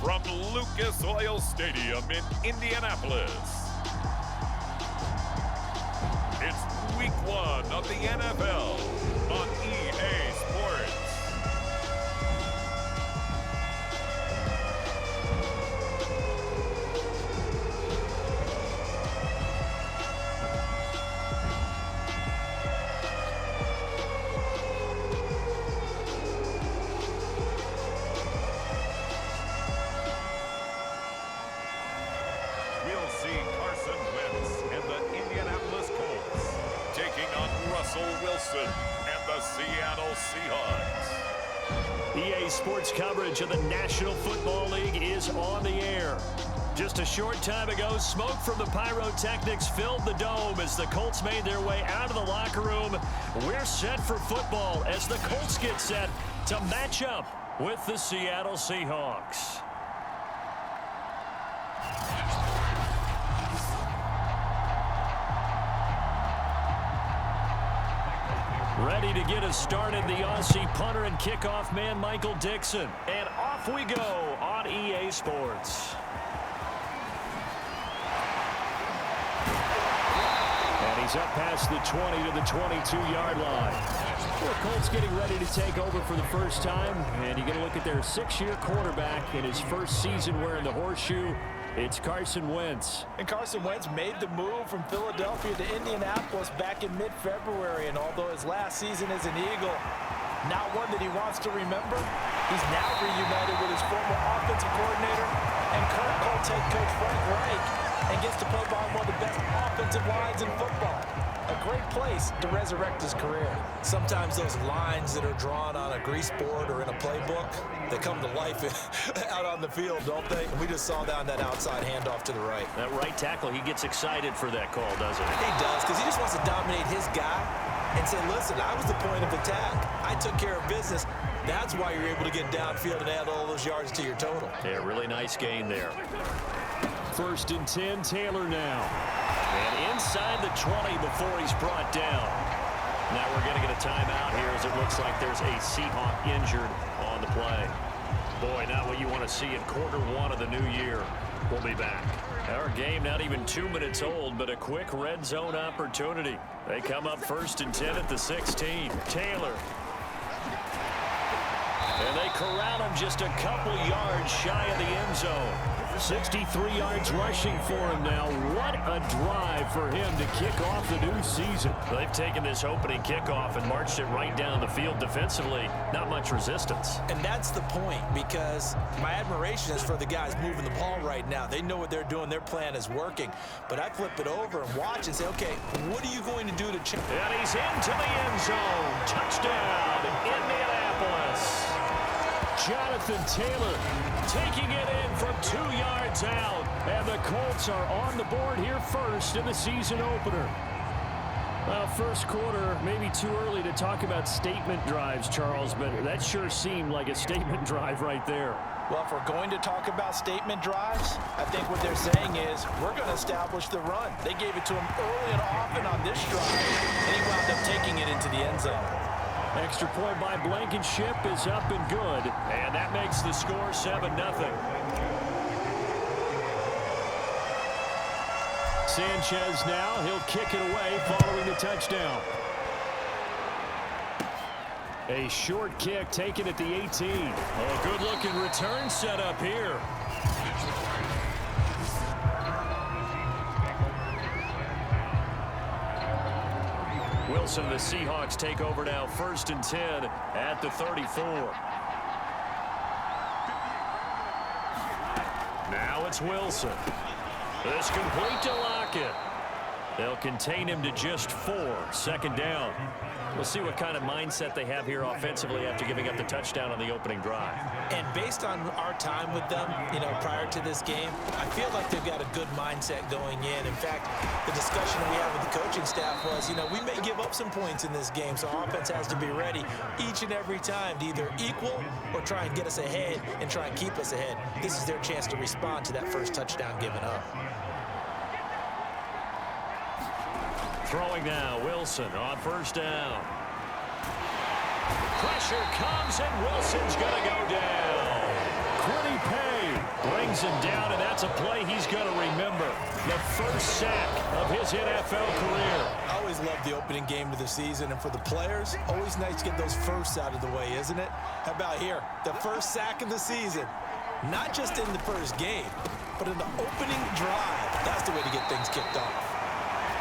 from Lucas Oil Stadium in Indianapolis. It's week 1 of the NFL on EA Sports. We'll see Carson Wentz and the Indianapolis Colts taking on Russell Wilson and the Seattle Seahawks. EA Sports coverage of the National Football League is on the air. Just a short time ago, smoke from the pyrotechnics filled the dome as the Colts made their way out of the locker room. We're set for football as the Colts get set to match up with the Seattle Seahawks. Ready to get us started, the Aussie punter and kickoff man, Michael Dixon. And off we go on EA Sports. And he's up past the 20 to the 22-yard line. The Colts getting ready to take over for the first time. And you get a look at their 6-year quarterback in his first season wearing the horseshoe. It's Carson Wentz. And Carson Wentz made the move from Philadelphia to Indianapolis back in mid-February. And although his last season as an Eagle, not one that he wants to remember, he's now reunited with his former offensive coordinator and current Colts head coach Frank Reich, and gets to play behind one of the best offensive lines in football. A great place to resurrect his career. Sometimes those lines that are drawn on a grease board or in a playbook, they come to life out on the field, don't they? And we just saw that on that outside handoff to the right. That right tackle, he gets excited for that call, doesn't he? He does, because he just wants to dominate his guy and say, listen, I was the point of attack. I took care of business. That's why you're able to get downfield and add all those yards to your total. Yeah, really nice gain there. 1st and 10, Taylor now. And inside the 20 before he's brought down. Now we're going to get a timeout here as it looks like there's a Seahawk injured on the play. Boy, not what you want to see in Q1 of the new year. We'll be back. Our game not even 2 minutes old, but a quick red zone opportunity. They come up 1st and 10 at the 16. Taylor. And they corral him just a couple yards shy of the end zone. 63 yards rushing for him now. What a drive for him to kick off the new season. They've taken this opening kickoff and marched it right down the field defensively. Not much resistance. And that's the point, because my admiration is for the guys moving the ball right now. They know what they're doing. Their plan is working. But I flip it over and watch and say, okay, what are you going to do to change? And he's into the end zone. Touchdown, Indianapolis. Jonathan Taylor taking it in from 2 yards out. And the Colts are on the board here first in the season opener. Well, first quarter, maybe too early to talk about statement drives, Charles, but that sure seemed like a statement drive right there. Well, if we're going to talk about statement drives, I think what they're saying is we're going to establish the run. They gave it to him early and often on this drive, and he wound up taking it into the end zone. Extra point by Blankenship is up and good. And that makes the score 7-0. Sanchez now. He'll kick it away following the touchdown. A short kick taken at the 18. Oh, good-looking return set up here. Wilson, the Seahawks take over now 1st and 10 at the 34. Now it's Wilson. This complete to Lockett. They'll contain him to just 4. 2nd down. We'll see what kind of mindset they have here offensively after giving up the touchdown on the opening drive. And based on our time with them, prior to this game, I feel like they've got a good mindset going in. In fact, the discussion we had with the coaching staff was, we may give up some points in this game, so our offense has to be ready each and every time to either equal or try and get us ahead and try and keep us ahead. This is their chance to respond to that first touchdown given up. Throwing now, Wilson on 1st down. Pressure comes, and Wilson's going to go down. Quiddy Pay It's a play he's going to remember. The first sack of his NFL career. I always love the opening game of the season, and for the players, always nice to get those firsts out of the way, isn't it? How about here? The first sack of the season. Not just in the first game, but in the opening drive. That's the way to get things kicked off.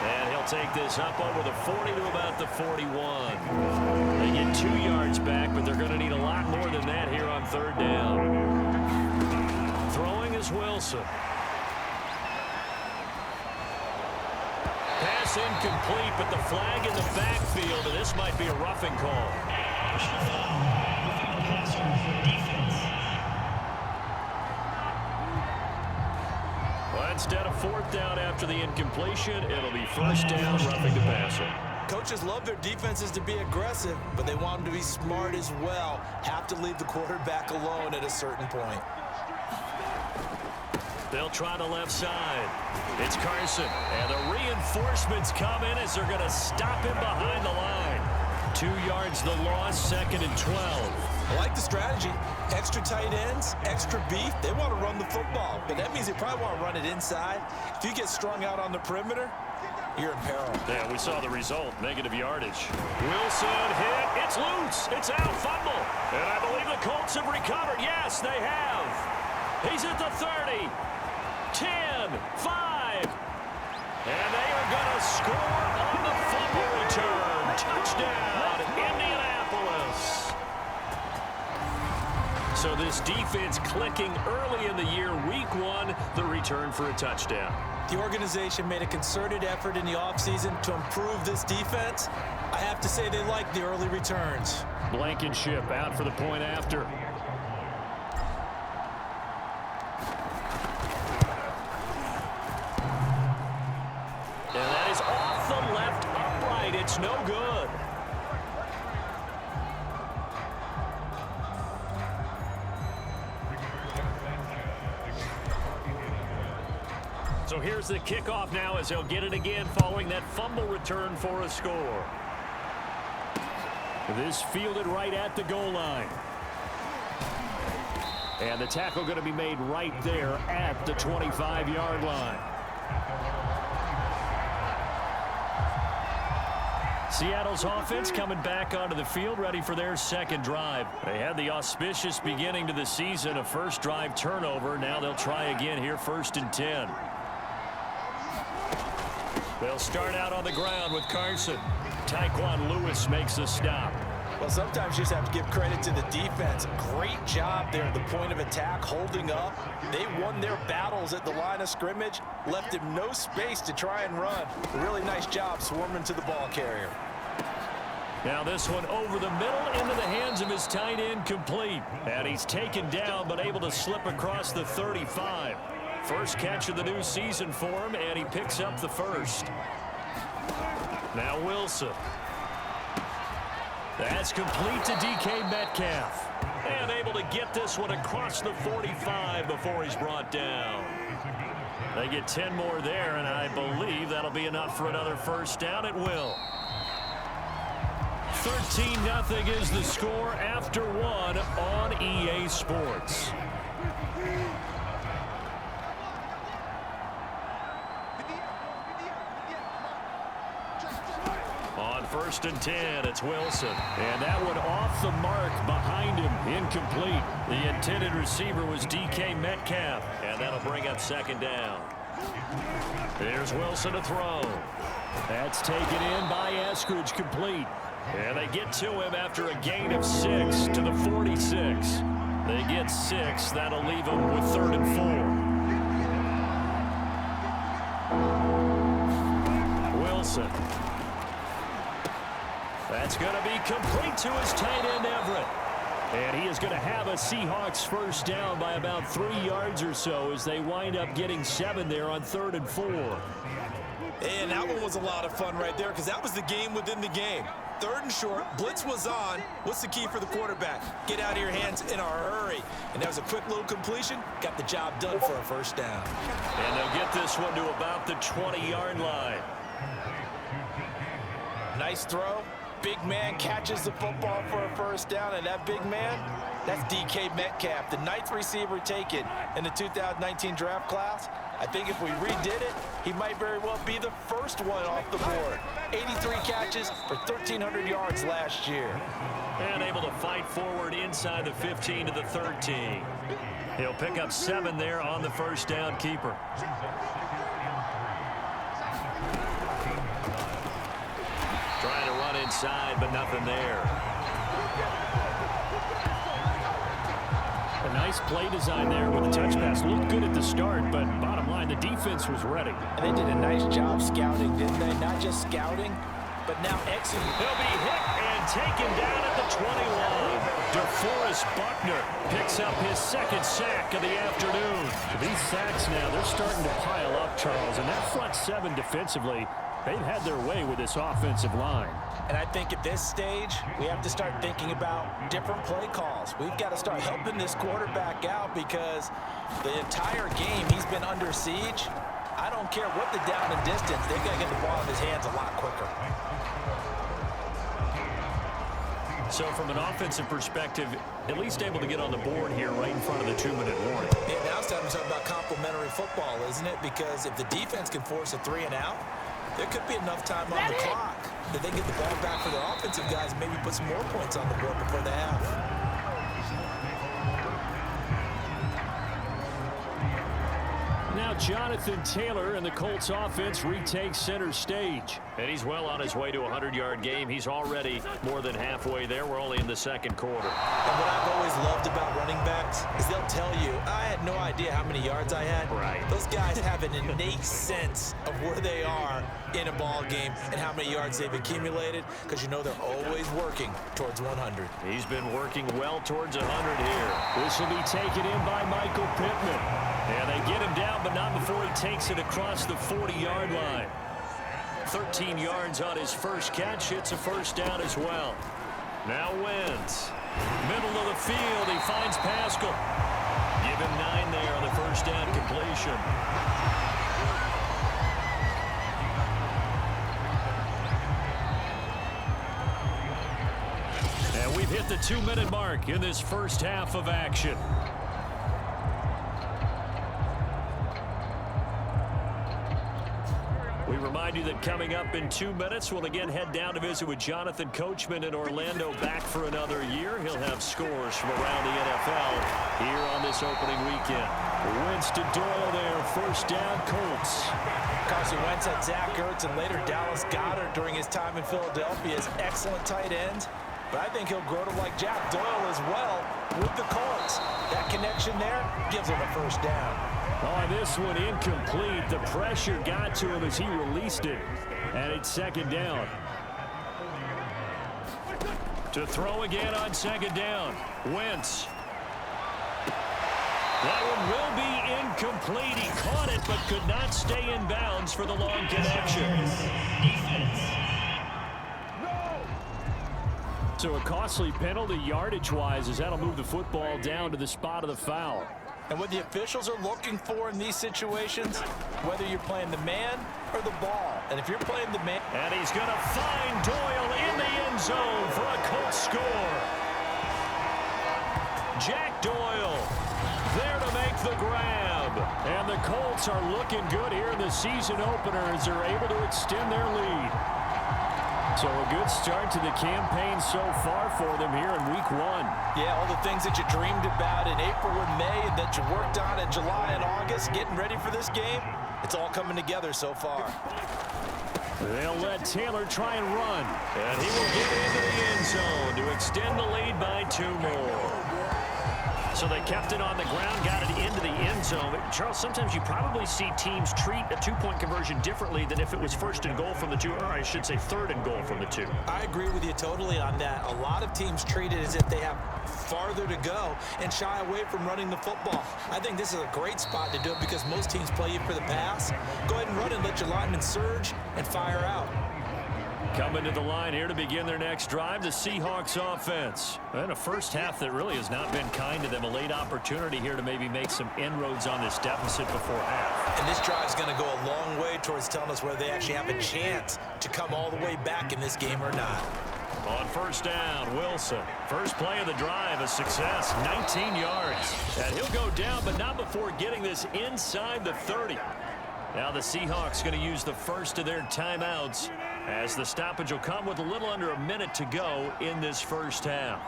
And he'll take this up over the 40 to about the 41. They get 2 yards back, but they're going to need a lot more than that here on third down. Throwing is Wilson. Pass incomplete, but the flag in the backfield, and this might be a roughing call. Well, instead of fourth down after the incompletion, it'll be first down, roughing the passer. Coaches love their defenses to be aggressive, but they want them to be smart as well. Have to leave the quarterback alone at a certain point. They'll try the left side. It's Carson. And the reinforcements come in as they're going to stop him behind the line. 2 yards the loss, 2nd and 12. I like the strategy. Extra tight ends, extra beef. They want to run the football, but that means they probably want to run it inside. If you get strung out on the perimeter, you're in peril. Yeah, we saw the result. Negative yardage. Wilson hit. It's loose. It's out. Fumble. And I believe the Colts have recovered. Yes, they have. He's at the 30. 10, 5. And they are going to score on the fumble return. Touchdown, Indianapolis. So this defense clicking early in the year. Week 1, the return for a touchdown. The organization made a concerted effort in the offseason to improve this defense. I have to say they like the early returns. Blankenship out for the point after. And that is off the left upright. It's no good. So here's the kickoff now as they'll get it again following that fumble return for a score. This fielded right at the goal line. And the tackle going to be made right there at the 25-yard line. Seattle's offense coming back onto the field, ready for their second drive. They had the auspicious beginning to the season, a first drive turnover. Now they'll try again here, 1st and 10. They'll start out on the ground with Carson. Tyquan Lewis makes the stop. Well, sometimes you just have to give credit to the defense. Great job there at the point of attack, holding up. They won their battles at the line of scrimmage, left him no space to try and run. A really nice job swarming to the ball carrier. Now this one over the middle into the hands of his tight end, complete. And he's taken down but able to slip across the 35. First catch of the new season for him, and he picks up the first. Now Wilson. That's complete to DK Metcalf. And able to get this one across the 45 before he's brought down. They get 10 more there, and I believe that'll be enough for another first down. It will. 13-0 is the score after 1 on EA Sports. On 1st and 10, it's Wilson. And that one off the mark behind him, incomplete. The intended receiver was DK Metcalf, and that'll bring up 2nd down. There's Wilson to throw. That's taken in by Eskridge, complete. And they get to him after a gain of 6 to the 46. They get 6. That'll leave them with 3rd and 4. Wilson. That's going to be complete to his tight end, Everett. And he is going to have a Seahawks first down by about 3 yards or so as they wind up getting 7 there on 3rd and 4. And that one was a lot of fun right there because that was the game within the game. 3rd and short, blitz was on. What's the key for the quarterback? Get out of your hands in a hurry. And that was a quick little completion. Got the job done for a first down. And they'll get this one to about the 20-yard line. Nice throw. Big man catches the football for a first down, and that big man, That's DK Metcalf, the 9th receiver taken in the 2019 draft class. I think if we redid it, he might very well be the first one off the board. 83 catches for 1,300 yards last year. And able to fight forward inside the 15 to the 13. He'll pick up 7 there on the first down keeper. Trying to run inside, but nothing there. A nice play design there with the touch pass. Looked good at the start, but bottom line, the defense was ready. And they did a nice job scouting, didn't they? Not just scouting, but now executing. He'll be hit and taken down at the 21. DeForest Buckner picks up his 2nd sack of the afternoon. These sacks now, they're starting to pile up, Charles, and that front 7 defensively, they've had their way with this offensive line. And I think at this stage, we have to start thinking about different play calls. We've got to start helping this quarterback out because the entire game he's been under siege. I don't care what the down and distance, they've got to get the ball in his hands a lot quicker. So from an offensive perspective, at least able to get on the board here right in front of the 2-minute warning. Yeah, now it's time to talk about complementary football, isn't it? Because if the defense can force a 3 and out, there could be enough time on the clock that they get the ball back for their offensive guys and maybe put some more points on the board before the half. Now Jonathan Taylor and the Colts offense retakes center stage. And he's well on his way to a 100-yard game. He's already more than halfway there. We're only in the 2nd quarter. And what I've always loved about running backs is they'll tell you, I had no idea how many yards I had. Right. Those guys have an innate sense of where they are in a ball game and how many yards they've accumulated because you know they're always working towards 100. He's been working well towards 100 here. This will be taken in by Michael Pittman. And they get him down, but not before he takes it across the 40-yard line. 13 yards on his first catch. It's a first down as well. Now Wentz. Middle of the field. He finds Pascal. Give him 9 there on the first down completion. And we've hit the 2-minute mark in this first half of action. We remind you that coming up in 2 minutes, we'll again head down to visit with Jonathan Coachman in Orlando, back for another year. He'll have scores from around the NFL here on this opening weekend. Winston Doyle there, first down, Colts. Carson Wentz had Zach Ertz and later Dallas Goedert during his time in Philadelphia as excellent tight ends. But I think he'll grow to like Jack Doyle as well with the Colts. That connection there gives him a first down. Oh, this one incomplete. The pressure got to him as he released it. And it's 2nd down. To throw again on 2nd down. Wentz. That one will be incomplete. He caught it but could not stay in bounds for the long connection. So a costly penalty yardage-wise as that'll move the football down to the spot of the foul. And what the officials are looking for in these situations, whether you're playing the man or the ball. And if you're playing the man... And he's going to find Doyle in the end zone for a Colts score. Jack Doyle there to make the grab. And the Colts are looking good here in the season opener as they're able to extend their lead. So a good start to the campaign so far for them here in week 1. Yeah, all the things that you dreamed about in April and May and that you worked on in July and August, getting ready for this game, it's all coming together so far. They'll let Taylor try and run. And he will get into the end zone to extend the lead by 2 more. So they kept it on the ground, got it into the end zone. But Charles, sometimes you probably see teams treat a 2-point conversion differently than if it was 1st and goal from the 2, or I should say 3rd and goal from the 2. I agree with you totally on that. A lot of teams treat it as if they have farther to go and shy away from running the football. I think this is a great spot to do it because most teams play you for the pass. Go ahead and run and let your linemen surge and fire out. Coming to the line here to begin their next drive, the Seahawks offense. And a first half that really has not been kind to them. A late opportunity here to maybe make some inroads on this deficit before half. And this drive is going to go a long way towards telling us whether they actually have a chance to come all the way back in this game or not. On first down, Wilson. First play of the drive, a success, 19 yards. And he'll go down, but not before getting this inside the 30. Now the Seahawks going to use the first of their timeouts as the stoppage will come with a little under a minute to go in this first half.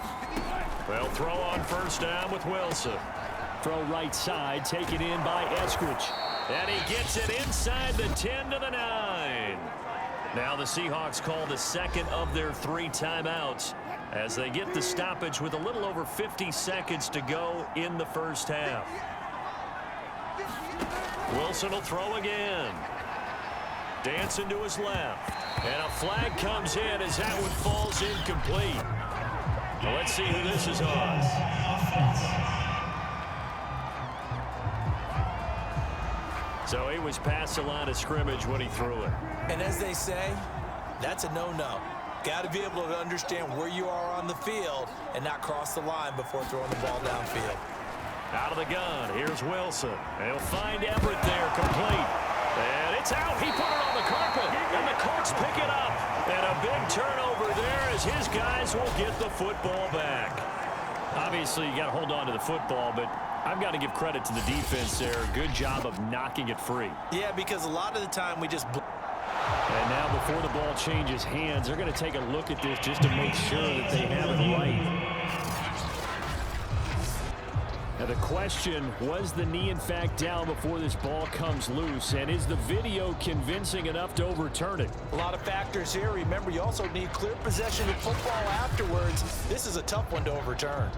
They'll throw on first down with Wilson. Throw right side, taken in by Eskridge. And he gets it inside the 10 to the 9. Now the Seahawks call the second of their 3 timeouts as they get the stoppage with a little over 50 seconds to go in the first half. Wilson will throw again. Dancing to his left. And a flag comes in as that one falls incomplete. Well, let's see who this is on. So he was past the line of scrimmage when he threw it. And as they say, that's a no-no. Got to be able to understand where you are on the field and not cross the line before throwing the ball downfield. Out of the gun, here's Wilson. He'll find Everett there, complete. And it's out. He put it on the carpet, and the Colts pick it up. And a big turnover there as his guys will get the football back. Obviously, you got to hold on to the football, but I've got to give credit to the defense there. Good job of knocking it free. Yeah, because a lot of the time we just... And now before the ball changes hands, they're going to take a look at this just to make sure that they have it right. Now the question, was the knee in fact down before this ball comes loose? And is the video convincing enough to overturn it? A lot of factors here. Remember, you also need clear possession of football afterwards. This is a tough one to overturn.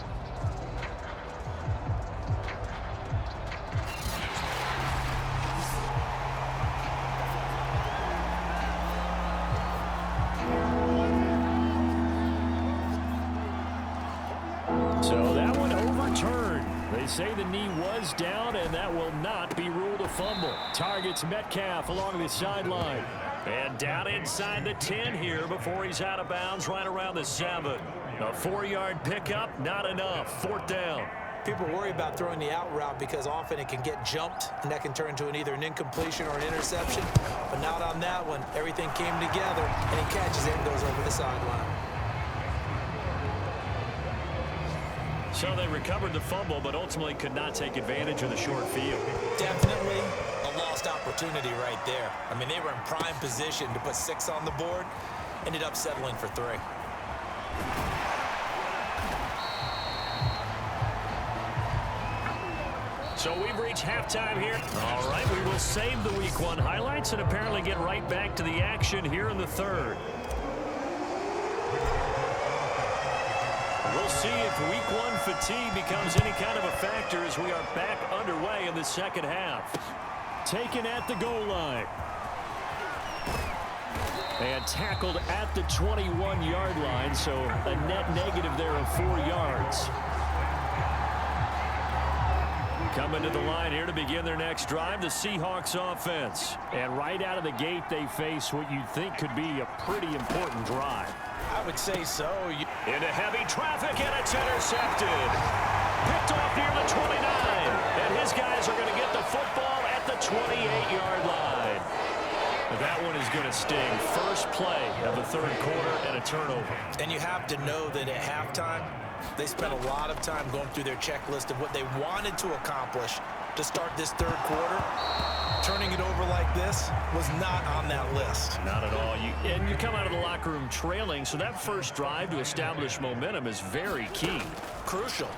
So that one overturned. They say the knee was down, and that will not be ruled a fumble. Targets Metcalf along the sideline. And down inside the 10 here before he's out of bounds right around the 7. A 4-yard pickup, not enough. 4th down. People worry about throwing the out route because often it can get jumped, and that can turn into either an incompletion or an interception. But not on that one. Everything came together, and he catches it and goes over the sideline. So they recovered the fumble, but ultimately could not take advantage of the short field. Definitely a lost opportunity right there. I mean, they were in prime position to put 6 on the board. Ended up settling for 3. So we've reached halftime here. All right, we will save the Week 1 highlights and apparently get right back to the action here in the 3rd. We'll see if Week 1 fatigue becomes any kind of a factor as we are back underway in the second half. Taken at the goal line. And tackled at the 21-yard line, so a net negative there of 4 yards. Coming to the line here to begin their next drive, the Seahawks offense. And right out of the gate, they face what you'd think could be a pretty important drive. I would say so. Into heavy traffic, and it's intercepted. Picked off near the 29. And his guys are going to get the football at the 28-yard line. That one is going to sting. First play of the 3rd quarter and a turnover. And you have to know that at halftime, they spent a lot of time going through their checklist of what they wanted to accomplish to start this 3rd quarter. Turning it over like this was not on that list. Not at all. And you come out of the locker room trailing, so that first drive to establish momentum is very key. Crucial.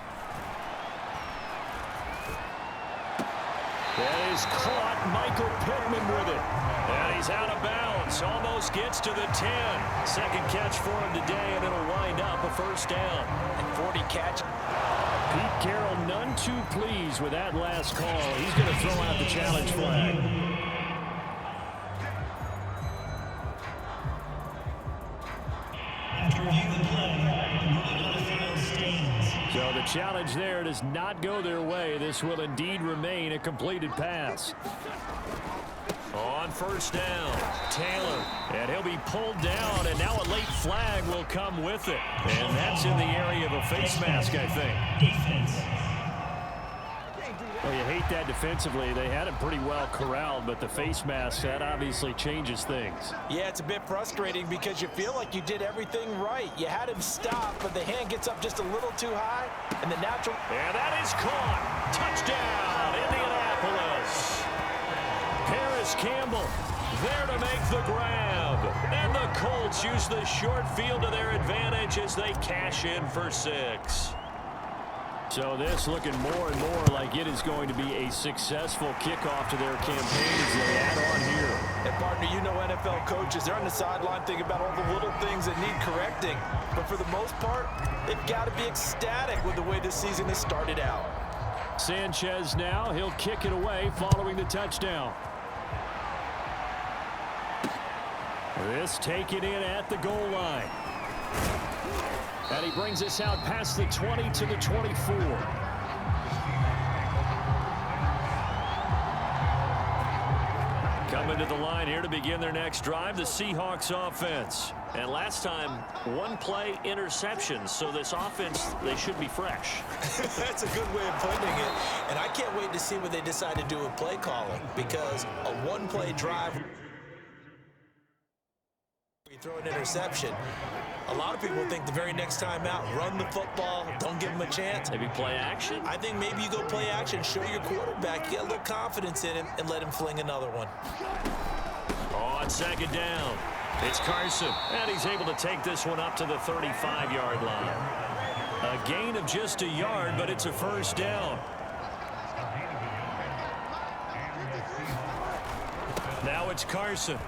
That is caught. Michael Pittman with it. And he's out of bounds. Almost gets to the 10. Second catch for him today, and it'll wind up a first down. And 40 catch. Pete Carroll none too pleased with that last call. He's going to throw out the challenge flag. So the challenge there does not go their way. This will indeed remain a completed pass. On first down, Taylor, and he'll be pulled down, and now a late flag will come with it. And that's in the area of a face mask, I think. Well, you hate negate that defensively. They had him pretty well corralled, but the face mask, that obviously changes things. Yeah, it's a bit frustrating because you feel like you did everything right. You had him stop, but the hand gets up just a little too high, and the natural... And that is caught. Touchdown, Indianapolis. Paris Campbell there to make the grab. And the Colts use the short field to their advantage as they cash in for 6. So this looking more and more like it is going to be a successful kickoff to their campaign as they add on here. And partner, you know NFL coaches, they're on the sideline thinking about all the little things that need correcting. But for the most part, they've got to be ecstatic with the way this season has started out. Sanchez now, he'll kick it away following the touchdown. This taken in at the goal line. And he brings us out past the 20 to the 24. Coming to the line here to begin their next drive, the Seahawks offense. And last time, one play interception. So this offense, they should be fresh. That's a good way of putting it. And I can't wait to see what they decide to do with play calling, because a one-play drive, you throw an interception. A lot of people think the very next time out, run the football, don't give him a chance. Maybe play action? I think maybe you go play action, show your quarterback, get a little confidence in him, and let him fling another one. On second down, it's Carson, and he's able to take this one up to the 35-yard line. A gain of just a yard, but it's a first down. Now it's Carson.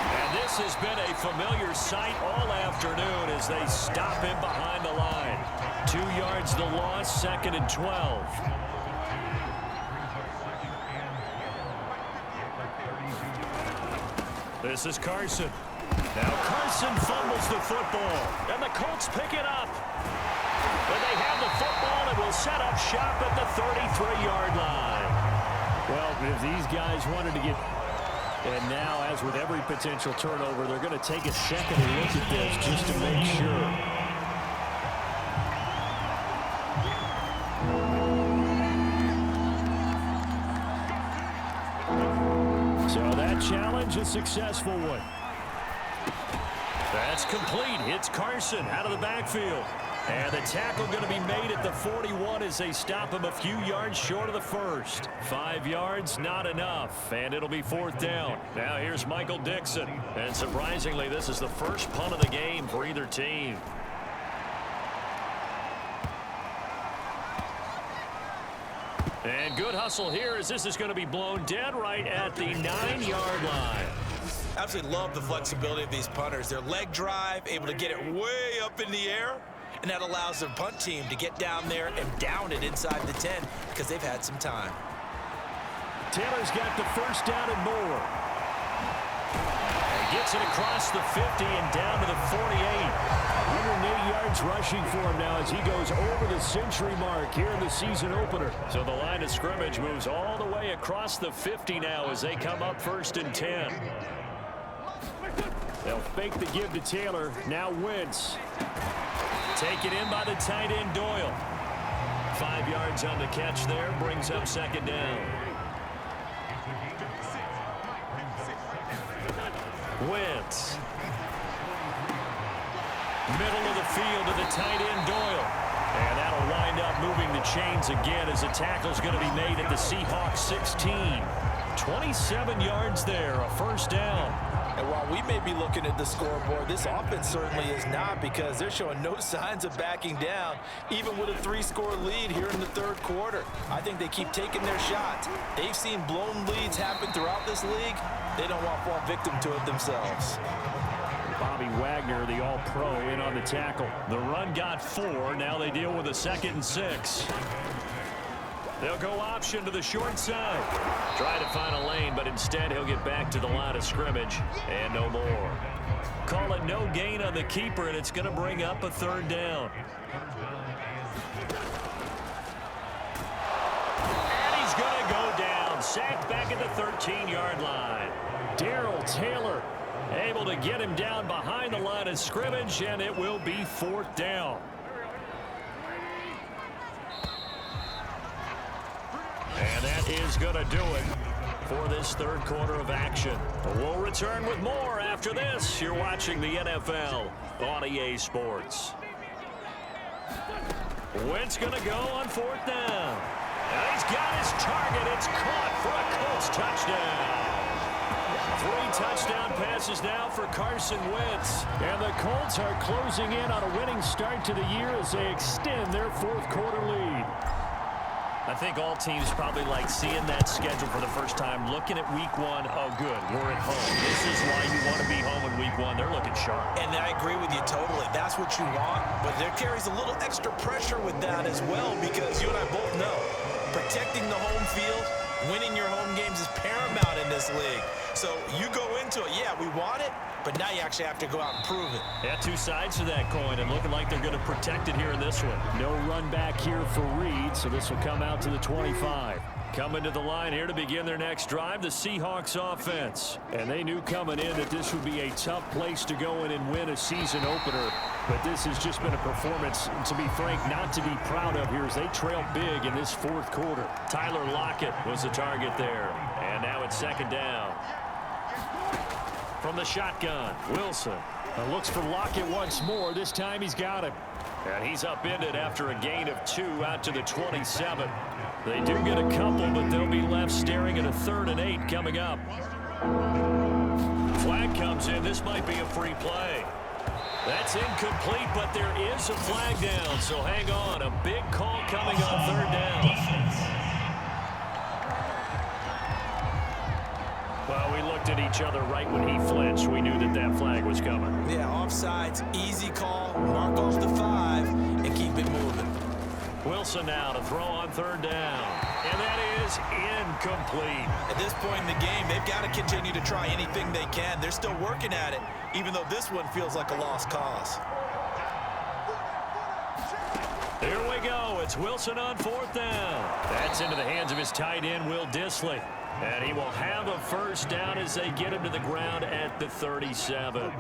And this has been a familiar sight all afternoon as they stop him behind the line. 2 yards the loss, 2nd and 12. This is Carson. Now Carson fumbles the football, and the Colts pick it up. And they have the football and will set up shop at the 33-yard line. Well, if these guys wanted to get... And now, as with every potential turnover, they're going to take a second and look at this just to make sure. So that challenge, a successful one. That's complete. It's Carson out of the backfield. And the tackle going to be made at the 41 as they stop him a few yards short of the first. 5 yards, not enough, and it'll be 4th down. Now here's Michael Dixon. And surprisingly, this is the first punt of the game for either team. And good hustle here as this is going to be blown dead right at the 9-yard line. Absolutely love the flexibility of these punters. Their leg drive, able to get it way up in the air, and that allows their punt team to get down there and down it inside the 10 because they've had some time. Taylor's got the first down and more. And gets it across the 50 and down to the 48. 108 yards rushing for him now as he goes over the century mark here in the season opener. So the line of scrimmage moves all the way across the 50 now as they come up 1st and 10. They'll fake the give to Taylor. Now Wentz. Taken in by the tight end Doyle. 5 yards on the catch there, brings up 2nd down. Wentz. Middle of the field to the tight end Doyle. And that'll wind up moving the chains again as the tackle's going to be made at the Seahawks 16. 27 yards there, a first down. And while we may be looking at the scoreboard, this offense certainly is not, because they're showing no signs of backing down, even with a 3-score lead here in the 3rd quarter. I think they keep taking their shots. They've seen blown leads happen throughout this league. They don't want to fall victim to it themselves. Bobby Wagner, the all-pro, in on the tackle. The run got 4. Now they deal with a 2nd and 6. They'll go option to the short side. Try to find a lane, but instead he'll get back to the line of scrimmage. And no more. Call it no gain on the keeper, and it's going to bring up a 3rd down. And he's going to go down. Sacked back at the 13-yard line. Darrell Taylor able to get him down behind the line of scrimmage, and it will be 4th down. is going to do it for this third quarter of action. We'll return with more after this. You're watching the NFL on EA Sports. Wentz going to go on fourth down. And he's got his target. It's caught for a Colts touchdown. 3 touchdown passes now for Carson Wentz. And the Colts are closing in on a winning start to the year as they extend their fourth quarter lead. I think all teams probably like seeing that schedule for the first time, looking at week 1. Oh, good, we're at home. This is why you want to be home in week 1. They're looking sharp. And I agree with you totally. That's what you want. But there carries a little extra pressure with that as well, because you and I both know protecting the home field, winning your home games is paramount in this league. So you go into it, yeah, we want it, but now you actually have to go out and prove it. Yeah, 2 sides to that coin, and looking like they're going to protect it here in this one. No run back here for Reed, so this will come out to the 25. Coming to the line here to begin their next drive, the Seahawks offense. And they knew coming in that this would be a tough place to go in and win a season opener. But this has just been a performance, to be frank, not to be proud of here as they trail big in this fourth quarter. Tyler Lockett was the target there. And now it's second down. From the shotgun, Wilson. Looks for Lockett once more. This time he's got it. And he's upended after a gain of 2 out to the 27. They do get a couple, but they'll be left staring at a 3rd and 8 coming up. Flag comes in. This might be a free play. That's incomplete, but there is a flag down, so hang on. A big call coming on 3rd down. Well, we looked at each other right when he flinched. We knew that that flag was coming. Yeah, offsides, easy call, mark off the 5, and keep it moving. Wilson now to throw on 3rd down. And that is incomplete. At this point in the game, they've got to continue to try anything they can. They're still working at it, even though this one feels like a lost cause. Here we go. It's Wilson on 4th down. That's into the hands of his tight end, Will Dissly. And he will have a first down as they get him to the ground at the 37.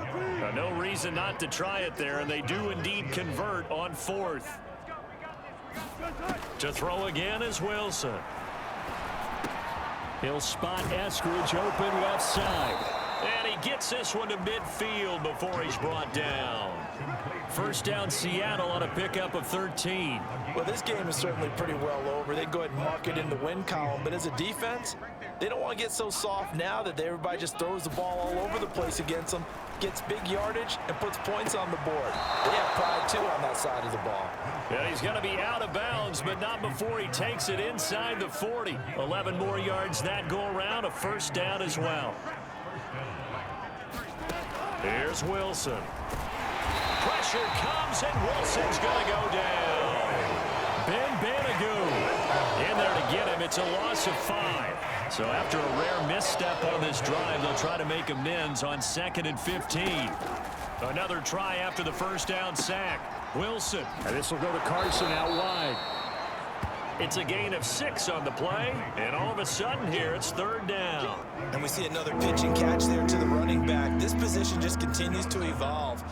No reason not to try it there, and they do indeed convert on 4th. To throw again is Wilson. He'll spot Eskridge open left side. And he gets this one to midfield before he's brought down. First down Seattle on a pickup of 13. Well, this game is certainly pretty well over. They go ahead and mark it in the win column. But as a defense, they don't want to get so soft now that everybody just throws the ball all over the place against them, gets big yardage, and puts points on the board. They have pride, too, on that side of the ball. Yeah, he's going to be out of bounds, but not before he takes it inside the 40. 11 more yards that go around, a first down as well. Here's Wilson. Pressure comes, and Wilson's going to go down. Ben Banagoo in there to get him. It's a loss of 5. So after a rare misstep on this drive, they'll try to make amends on 2nd and 15. Another try after the first down sack. Wilson. And this will go to Carson out wide. It's a gain of 6 on the play, and all of a sudden here it's 3rd down. And we see another pitch and catch there to the running back. This position just continues to evolve.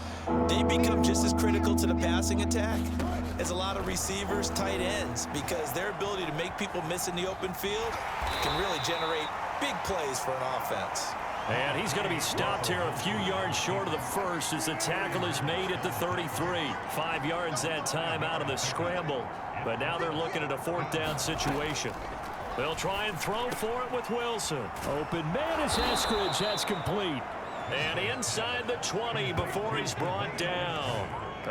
They become just as critical to the passing attack as a lot of receivers, tight ends, because their ability to make people miss in the open field can really generate big plays for an offense. And he's going to be stopped here a few yards short of the first as the tackle is made at the 33. 5 yards that time out of the scramble. But now they're looking at a 4th down situation. They'll try and throw for it with Wilson. Open man is Eskridge. That's complete. And inside the 20 before he's brought down.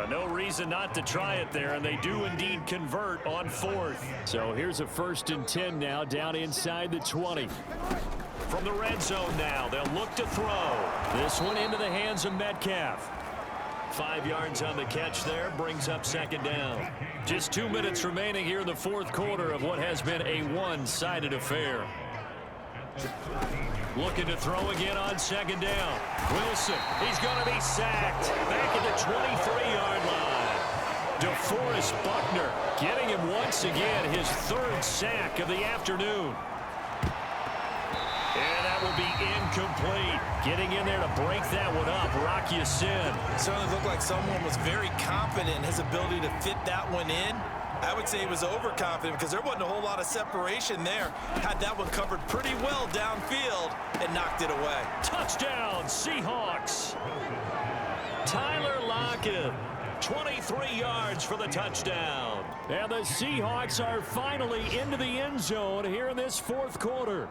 No reason not to try it there, and they do indeed convert on 4th. So here's a 1st and 10 now down inside the 20. From the red zone now, they'll look to throw. This one into the hands of Metcalf. 5 yards on the catch there, brings up 2nd down. Just 2 minutes remaining here in the 4th quarter of what has been a one-sided affair. Looking to throw again on 2nd down. Wilson, he's going to be sacked. Back at the 23-yard line. DeForest Buckner getting him once again his 3rd sack of the afternoon. And that will be incomplete. Getting in there to break that one up, Rock Ya-Sin. Certainly looked like someone was very confident in his ability to fit that one in. I would say he was overconfident because there wasn't a whole lot of separation there. Had that one covered pretty well downfield and knocked it away. Touchdown, Seahawks. Tyler Lockett, 23 yards for the touchdown. And the Seahawks are finally into the end zone here in this fourth quarter.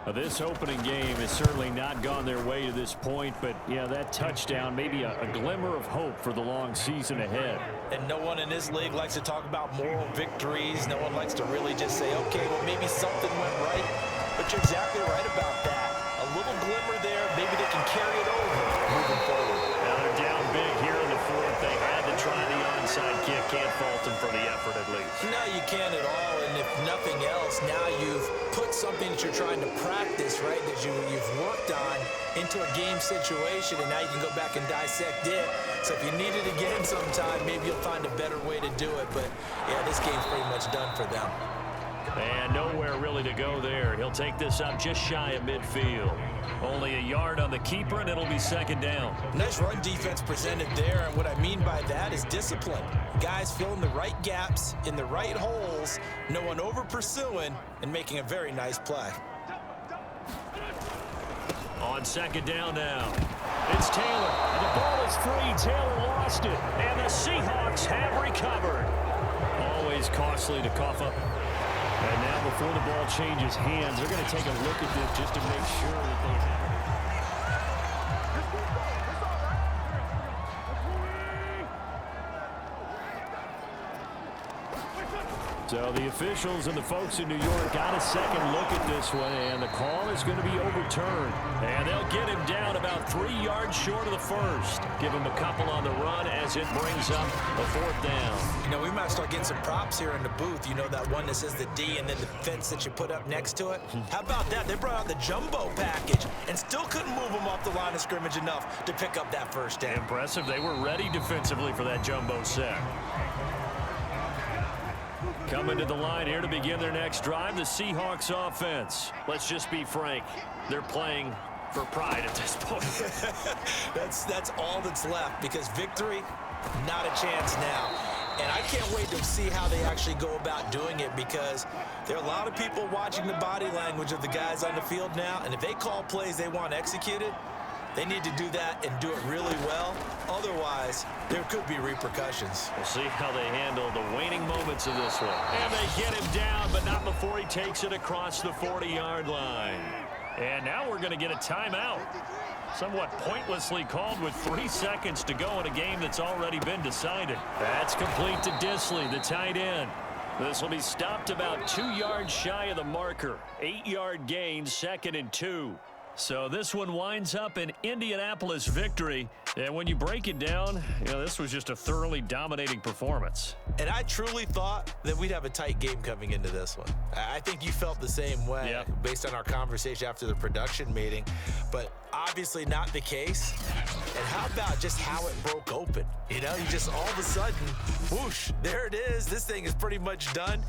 This opening game has certainly not gone their way to this point, but yeah, that touchdown, maybe a glimmer of hope for the long season ahead. And no one in this league likes to talk about moral victories. No one likes to really just say, okay, well, maybe something went right. But you're exactly right about that. A little glimmer there. Maybe they can carry it over moving forward. Now they're down big here in the fourth. They had to try the onside kick. Can't fault them for the effort at least. No, you can't at all. And if nothing else, now you've put something that you're trying to practice, right, that you've worked on into a game situation, and now you can go back and dissect it. So if you need it again sometime, maybe you'll find a better way to do it. But, yeah, this game's pretty much done for them. And nowhere really to go there. He'll take this up just shy of midfield. Only a yard on the keeper, and it'll be second down. Nice run defense presented there, and what I mean by that is discipline. Guys filling the right gaps in the right holes, no one over-pursuing, and making a very nice play. On second down now, it's Taylor. The ball is free. Taylor lost it, and the Seahawks have recovered. Always costly to cough up. And now before the ball changes hands, they're going to take a look at this just to make sure that they have it. So the officials and the folks in New York got a second look at this one, and the call is going to be overturned. And they'll get him down about 3 yards short of the first. Give him a couple on the run as it brings up a fourth down. You know, we might start getting some props here in the booth. You know, that one that says the D and then the fence that you put up next to it. How about that? They brought out the jumbo package and still couldn't move them off the line of scrimmage enough to pick up that first down. Impressive. They were ready defensively for that jumbo set. Coming to the line here to begin their next drive, the Seahawks offense. Let's just be frank. They're playing for pride at this point. That's all that's left, because victory, not a chance now. And I can't wait to see how they actually go about doing it, because there are a lot of people watching the body language of the guys on the field now, and if they call plays they want executed, they need to do that and do it really well. Otherwise, there could be repercussions. We'll see how they handle the waning moments of this one. And they get him down, but not before he takes it across the 40-yard line. And now we're going to get a timeout. Somewhat pointlessly called with 3 seconds to go in a game that's already been decided. That's complete to Disley, the tight end. This will be stopped about 2 yards shy of the marker. 8-yard gain, 2nd and 2. So this one winds up an Indianapolis victory. And when you break it down, you know, this was just a thoroughly dominating performance. And I truly thought that we'd have a tight game coming into this one. I think you felt the same way based on our conversation after the production meeting, but obviously not the case. And how about just how it broke open? You know, you just all of a sudden, whoosh, there it is. This thing is pretty much done.